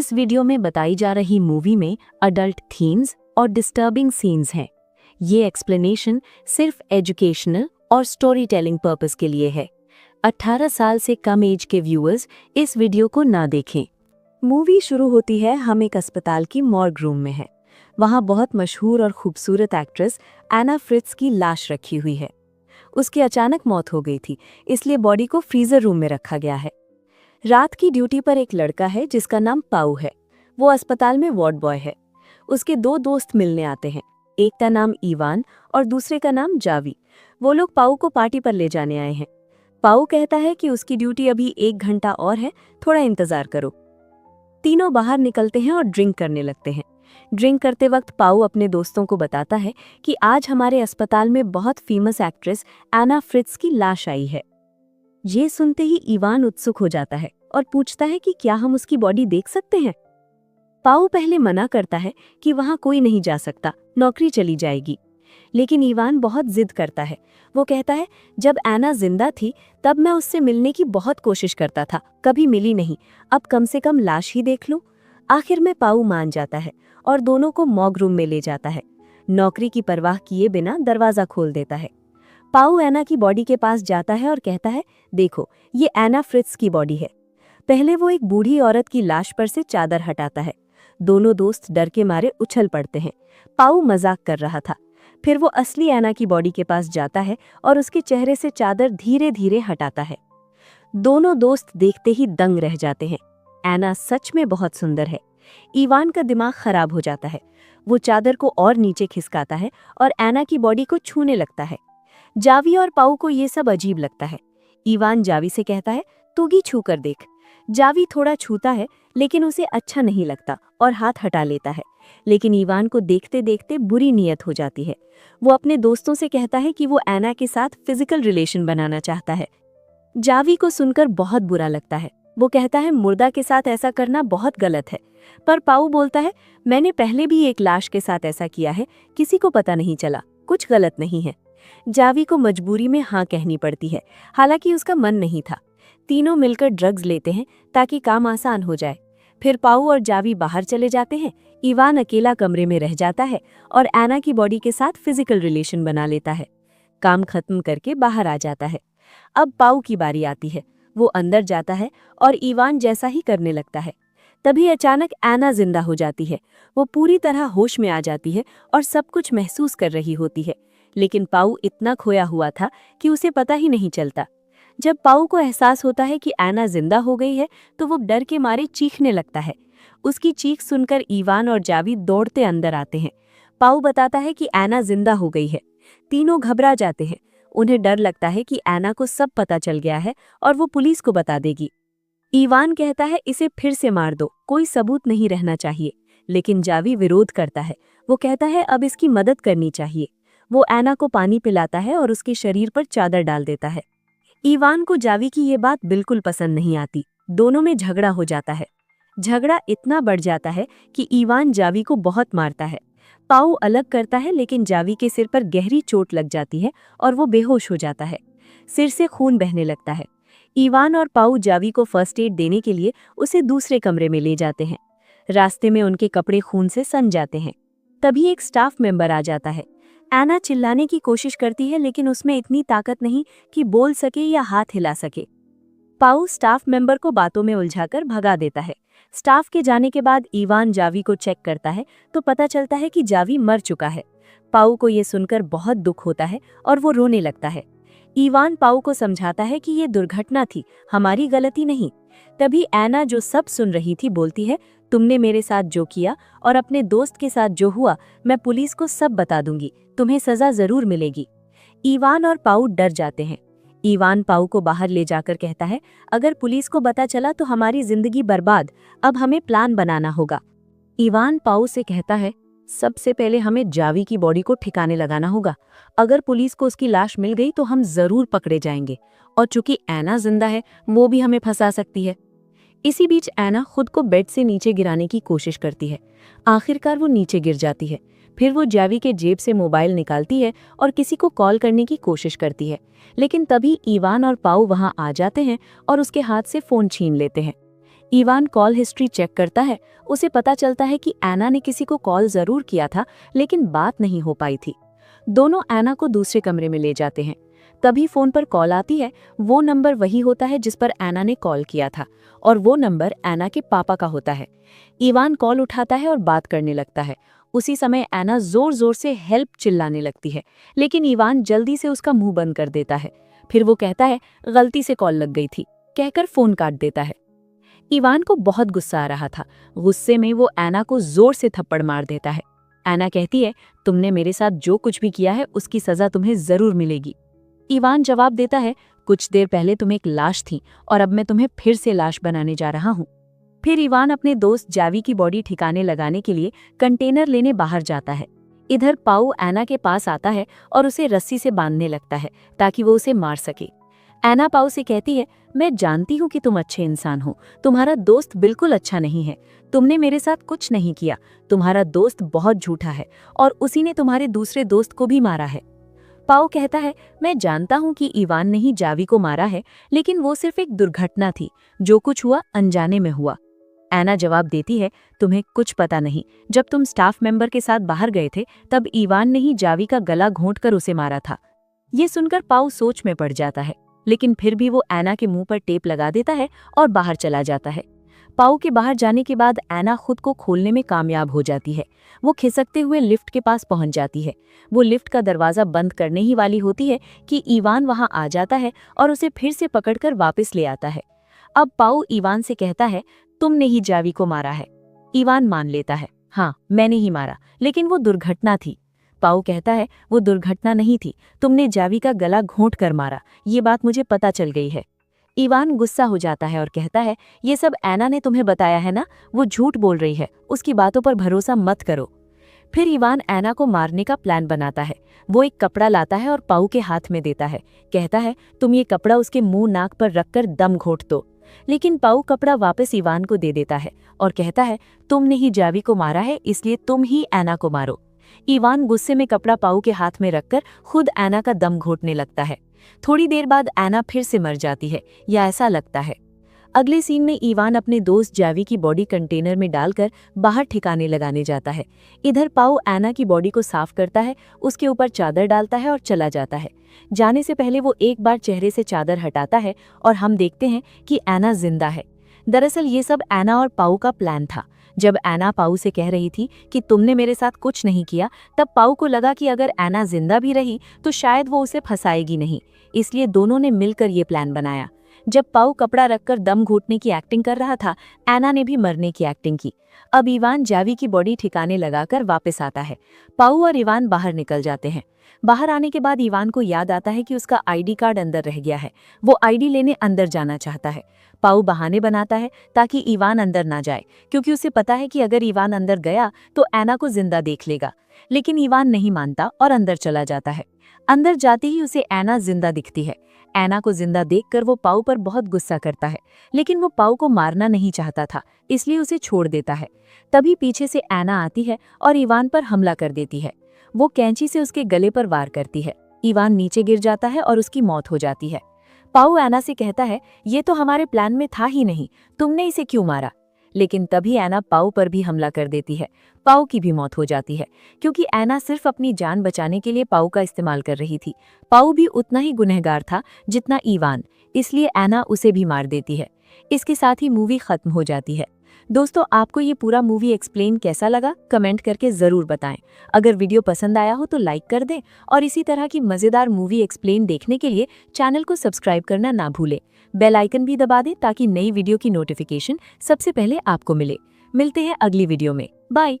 इस वीडियो में बताई जा रही मूवी में अडल्ट थीम्स और डिस्टर्बिंग सीन्स हैं। ये एक्सप्लेनेशन सिर्फ एजुकेशनल और स्टोरी टेलिंग पर्पस के लिए है। 18 साल से कम एज के व्यूअर्स इस वीडियो को ना देखें। मूवी शुरू होती है, हम एक अस्पताल की मॉर्ग रूम में हैं। वहाँ बहुत मशहूर और खूबसूरत एक्ट्रेस एना फ्रिट्ज की लाश रखी हुई है। उसकी अचानक मौत हो गई थी, इसलिए बॉडी को फ्रीजर रूम में रखा गया है। रात की ड्यूटी पर एक लड़का है जिसका नाम पाऊ है। वो अस्पताल में वार्ड बॉय है। उसके दो दोस्त मिलने आते हैं, एक का नाम इवान और दूसरे का नाम जावी। वो लोग पाऊ को पार्टी पर ले जाने आए हैं। पाऊ कहता है कि उसकी ड्यूटी अभी 1 घंटा और है, थोड़ा इंतजार करो। तीनों बाहर निकलते हैं और ड्रिंक करने लगते हैं। ड्रिंक करते वक्त पाऊ अपने दोस्तों को बताता है कि आज हमारे अस्पताल में बहुत फेमस एक्ट्रेस एना फ्रिट्ज की लाश आई है। ये सुनते ही इवान उत्सुक हो जाता है और पूछता है कि क्या हम उसकी बॉडी देख सकते हैं। पाऊ पहले मना करता है कि वहां कोई नहीं जा सकता, नौकरी चली जाएगी। लेकिन इवान बहुत जिद करता है। वो कहता है, जब एना जिंदा थी तब मैं उससे मिलने की बहुत कोशिश करता था, कभी मिली नहीं। अब कम से कम लाश ही देख लूं। आखिर में पाऊ मान जाता है और दोनों को मॉर्ग रूम में ले जाता है। नौकरी की परवाह किए बिना दरवाजा खोल देता है। पाऊ एना की बॉडी के पास जाता है और कहता है, देखो ये एना फ्रिट्ज की बॉडी है। पहले वो एक बूढ़ी औरत की लाश पर से चादर हटाता है। दोनों दोस्त डर के मारे उछल पड़ते हैं। पाऊ मजाक कर रहा था। फिर वो असली एना की बॉडी के पास जाता है और उसके चेहरे से चादर धीरे धीरे हटाता है। दोनों दोस्त देखते ही दंग रह जाते हैं। एना सच में बहुत सुंदर है। इवान का दिमाग खराब हो जाता है। वो चादर को और नीचे खिसकाता है और एना की बॉडी को छूने लगता है। जावी और पाऊ को ये सब अजीब लगता है। इवान जावी से कहता है, तू भी छू कर देख। जावी थोड़ा छूता है, लेकिन उसे अच्छा नहीं लगता और हाथ हटा लेता है। लेकिन इवान को देखते देखते बुरी नीयत हो जाती है। वो अपने दोस्तों से कहता है कि वो एना के साथ फिजिकल रिलेशन बनाना चाहता है। जावी को सुनकर बहुत बुरा लगता है। वो कहता है, मुर्दा के साथ ऐसा करना बहुत गलत है। पर पाऊ बोलता है, मैंने पहले भी एक लाश के साथ ऐसा किया है, किसी को पता नहीं चला, कुछ गलत नहीं है। जावी को मजबूरी में हाँ कहनी पड़ती है, हालांकि उसका मन नहीं था। तीनों मिलकर ड्रग्स लेते हैं ताकि काम आसान हो जाए। फिर पाऊ और जावी बाहर चले जाते हैं। इवान अकेला कमरे में रह जाता है और एना की बॉडी के साथ फिजिकल रिलेशन बना लेता है। काम खत्म करके बाहर आ जाता है। अब पाऊ की बारी आती है। वो अंदर जाता है और इवान जैसा ही करने लगता है। तभी अचानक एना जिंदा हो जाती है। वो पूरी तरह होश में आ जाती है और सब कुछ महसूस कर रही होती है। लेकिन पाऊ इतना खोया हुआ था कि उसे पता ही नहीं चलता। जब पाऊ को एहसास होता है कि एना जिंदा हो गई है तो वो डर के मारे चीखने लगता है। उसकी चीख सुनकर इवान और जावी दौड़ते अंदर आते हैं। पाऊ बताता है कि एना जिंदा हो गई है। तीनों घबरा जाते हैं। उन्हें डर लगता है कि एना को सब पता चल गया है और वो पुलिस को बता देगी। इवान कहता है, इसे फिर से मार दो, कोई सबूत नहीं रहना चाहिए। लेकिन जावी विरोध करता है। वो कहता है अब इसकी मदद करनी चाहिए। वो एना को पानी पिलाता है और उसके शरीर पर चादर डाल देता है। इवान को जावी की ये बात बिल्कुल पसंद नहीं आती। दोनों में झगड़ा हो जाता है। झगड़ा इतना बढ़ जाता है कि इवान जावी को बहुत मारता है। पाऊ अलग करता है, लेकिन जावी के सिर पर गहरी चोट लग जाती है और वो बेहोश हो जाता है। सिर से खून बहने लगता है। इवान और पाऊ जावी को फर्स्ट एड देने के लिए उसे दूसरे कमरे में ले जाते हैं। रास्ते में उनके कपड़े खून से सन जाते हैं। तभी एक स्टाफ मेंबर आ जाता है। एना चिल्लाने की कोशिश करती है, लेकिन उसमें इतनी ताकत नहीं कि बोल सके या हाथ हिला सके। पाऊ स्टाफ मेंबर को बातों में उलझाकर भगा देता है। स्टाफ के जाने के बाद इवान जावी को चेक करता है तो पता चलता है कि जावी मर चुका है। पाऊ को ये सुनकर बहुत दुख होता है और वो रोने लगता है। इवान पाऊ को समझाता है कि ये दुर्घटना थी, हमारी गलती नहीं। तभी एना, जो सब सुन रही थी, बोलती है, तुमने मेरे साथ जो किया और अपने दोस्त के साथ जो हुआ, मैं पुलिस को सब बता दूंगी, तुम्हें सजा जरूर मिलेगी। इवान और पाऊ डर जाते हैं। इवान पाऊ को बाहर ले जाकर कहता है, अगर पुलिस को पता चला तो हमारी जिंदगी बर्बाद, अब हमें प्लान बनाना होगा। इवान पाऊ से कहता है, सबसे पहले हमें जावी की बॉडी को ठिकाने लगाना होगा। अगर पुलिस को उसकी लाश मिल गई तो हम जरूर पकड़े जाएंगे, और चूंकि एना जिंदा है वो भी हमें फंसा सकती है। इसी बीच एना खुद को बेड से नीचे गिराने की कोशिश करती है। आखिरकार वो नीचे गिर जाती है। फिर वो जावी के जेब से मोबाइल निकालती है और किसी को कॉल करने की कोशिश करती है। लेकिन तभी इवान और पाऊ वहां आ जाते हैं और उसके हाथ से फोन छीन लेते हैं। इवान कॉल हिस्ट्री चेक करता है। उसे पता चलता है कि एना ने किसी को कॉल जरूर किया था, लेकिन बात नहीं हो पाई थी। दोनों एना को दूसरे कमरे में ले जाते हैं। तभी फोन पर कॉल आती है। वो नंबर वही होता है जिस पर एना ने कॉल किया था, और वो नंबर एना के पापा का होता है। इवान कॉल उठाता है और बात करने लगता है। उसी समय एना जोर जोर से हेल्प चिल्लाने लगती है, लेकिन इवान जल्दी से उसका मुंह बंद कर देता है। फिर वो कहता है गलती से कॉल लग गई थी, कहकर फोन काट देता है। इवान को बहुत गुस्सा आ रहा था। गुस्से में वो एना को जोर से थप्पड़ मार देता है। एना कहती है, तुमने मेरे साथ जो कुछ भी किया है उसकी सजा तुम्हें जरूर मिलेगी। इवान जवाब देता है, कुछ देर पहले तुम एक लाश थी और अब मैं तुम्हें फिर से लाश बनाने जा रहा हूँ। फिर इवान अपने दोस्त जावी की बॉडी ठिकाने लगाने के लिए कंटेनर लेने बाहर जाता है। इधर पाउ एना के पास आता है और उसे रस्सी से बांधने लगता है ताकि वो उसे मार सके। एना पाउ से कहती है, मैं जानती हूँ कि तुम अच्छे इंसान हो, तुम्हारा दोस्त बिल्कुल अच्छा नहीं है। तुमने मेरे साथ कुछ नहीं किया, तुम्हारा दोस्त बहुत झूठा है और उसी ने तुम्हारे दूसरे दोस्त को भी मारा है। पाओ कहता है, मैं जानता हूँ कि इवान ने ही जावी को मारा है, लेकिन वो सिर्फ एक दुर्घटना थी। जो कुछ हुआ अनजाने में हुआ। एना जवाब देती है, तुम्हें कुछ पता नहीं। जब तुम स्टाफ मेंबर के साथ बाहर गए थे तब इवान ने ही जावी का गला घोंटकर उसे मारा था। ये सुनकर पाओ सोच में पड़ जाता है, लेकिन फिर भी वो एना के मुंह पर टेप लगा देता है और बाहर चला जाता है। पाओ के बाहर जाने के बाद एना खुद को खोलने में कामयाब हो जाती है। वो खिसकते हुए लिफ्ट के पास पहुंच जाती है। वो लिफ्ट का दरवाजा बंद करने ही वाली होती है कि इवान वहां आ जाता है और उसे फिर से पकड़कर वापस ले आता है। अब पाओ इवान से कहता है, तुमने ही जावी को मारा है। इवान मान लेता है, हाँ मैंने ही मारा, लेकिन वो दुर्घटना थी। पाओ कहता है, वो दुर्घटना नहीं थी, तुमने जावी का गला घोंट कर मारा, ये बात मुझे पता चल गई है। इवान गुस्सा हो जाता है और कहता है, ये सब एना ने तुम्हें बताया है ना, वो झूठ बोल रही है, उसकी बातों पर भरोसा मत करो। फिर इवान एना को मारने का प्लान बनाता है। वो एक कपड़ा लाता है और पाऊ के हाथ में देता है। कहता है, तुम ये कपड़ा उसके मुंह नाक पर रखकर दम घोंट दो। लेकिन पाऊ कपड़ा वापस इवान को दे देता है और कहता है, तुमने ही जावी को मारा है, इसलिए तुम ही एना को मारो। इवान गुस्से में कपड़ा पाऊ के हाथ में रखकर खुद एना का दम घोंटने लगता है। थोड़ी देर बाद एना फिर से मर जाती है, या ऐसा लगता है। अगले सीन में इवान अपने दोस्त जावी की बॉडी कंटेनर में डालकर बाहर ठिकाने लगाने जाता है। इधर पाऊ एना की बॉडी को साफ करता है, उसके ऊपर चादर डालता है और चला जाता है। जाने से पहले वो एक बार चेहरे से चादर हटाता है और हम देखते हैं कि एना जिंदा है। दरअसल ये सब एना और पाऊ का प्लान था। जब एना पाऊ से कह रही थी कि तुमने मेरे साथ कुछ नहीं किया, तब पाऊ को लगा कि अगर एना जिंदा भी रही तो शायद वो उसे फंसाएगी नहीं, इसलिए दोनों ने मिलकर ये प्लान बनाया। जब पाऊ कपड़ा रखकर दम घोटने की एक्टिंग कर रहा था, एना ने भी मरने की एक्टिंग की। अब इवान जावी की बॉडी ठिकाने लगाकर वापस आता है। पाऊ और इवान बाहर निकल जाते हैं। बाहर आने के बाद इवान को याद आता है कि उसका आईडी कार्ड अंदर रह गया है। वो आईडी लेने अंदर जाना चाहता है। पाऊ बहाने बनाता है ताकि इवान अंदर ना जाए, क्योंकि उसे पता है कि अगर इवान अंदर गया तो एना को जिंदा देख लेगा। लेकिन इवान नहीं मानता और अंदर चला जाता है। अंदर जाते ही उसे एना जिंदा दिखती है। एना को जिंदा देखकर वो पाऊ पर बहुत गुस्सा करता है, लेकिन वो पाऊ को मारना नहीं चाहता था, इसलिए उसे छोड़ देता है। तभी पीछे से एना आती है और इवान पर हमला कर देती है। वो कैंची से उसके गले पर वार करती है। इवान नीचे गिर जाता है और उसकी मौत हो जाती है। पाऊ एना से कहता है, ये तो हमारे प्लान में था ही नहीं, तुमने इसे क्यों मारा? लेकिन तभी एना पाऊ पर भी हमला कर देती है। पाऊ की भी मौत हो जाती है, क्योंकि एना सिर्फ अपनी जान बचाने के लिए पाऊ का इस्तेमाल कर रही थी। पाऊ भी उतना ही गुनहगार था जितना इवान, इसलिए एना उसे भी मार देती है। इसके साथ ही मूवी खत्म हो जाती है। दोस्तों, आपको ये पूरा मूवी एक्सप्लेन कैसा लगा, कमेंट करके ज़रूर बताएं। अगर वीडियो पसंद आया हो तो लाइक कर दें और इसी तरह की मज़ेदार मूवी एक्सप्लेन देखने के लिए चैनल को सब्सक्राइब करना ना भूलें। बेल आइकन भी दबा दें ताकि नई वीडियो की नोटिफिकेशन सबसे पहले आपको मिले। मिलते हैं अगली वीडियो में। बाय।